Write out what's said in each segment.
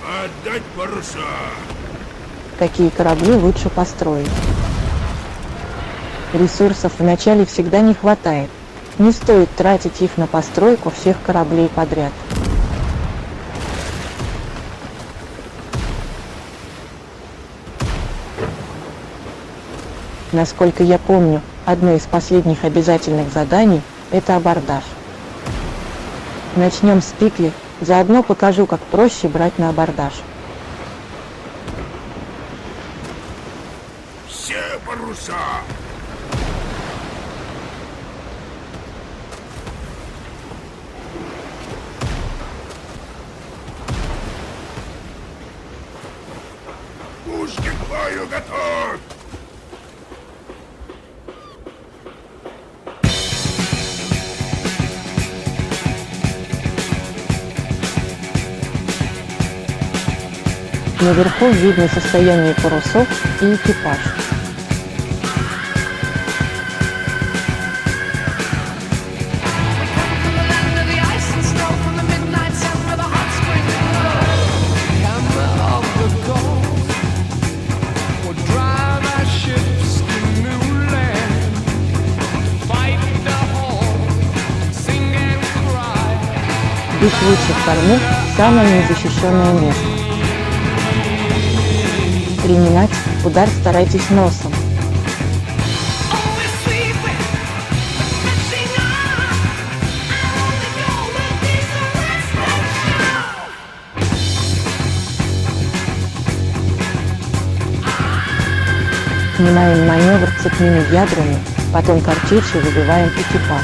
Отдать паруса! Какие корабли лучше построить? Ресурсов вначале всегда не хватает. Не стоит тратить их на постройку всех кораблей подряд. Насколько я помню, одно из последних обязательных заданий – это абордаж. Начнем с пикли, заодно покажу, как проще брать на абордаж. Все паруса! Пушки к бою готовь! Наверху видно состояние парусов и экипаж. Быть лучше в корму – самое незащищенное место. Принимать удар старайтесь носом. Снимаем маневр цепными ядрами, потом картечью выбиваем экипаж.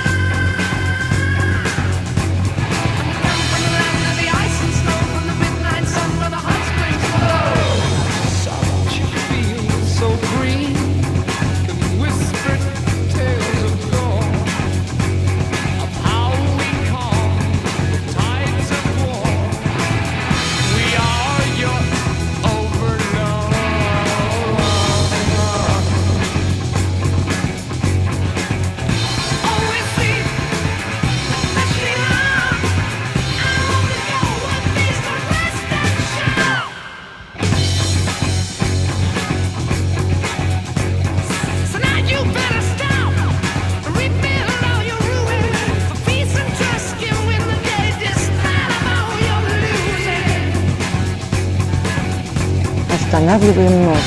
Останавливаем нос.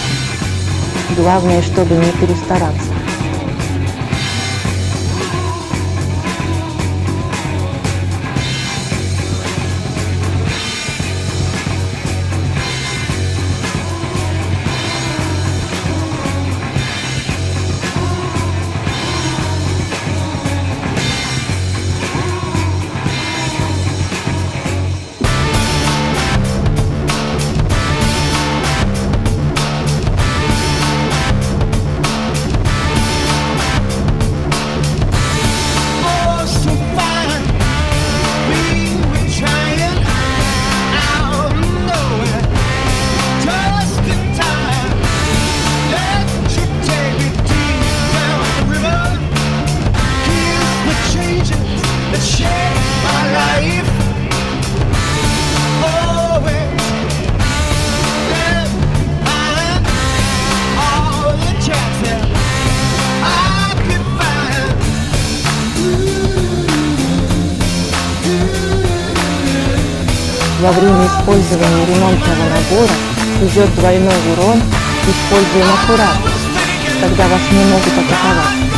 Главное, чтобы не перестараться. Во время использования ремонтного набора идет двойной урон, используем аккуратно, когда вас не могут атаковать.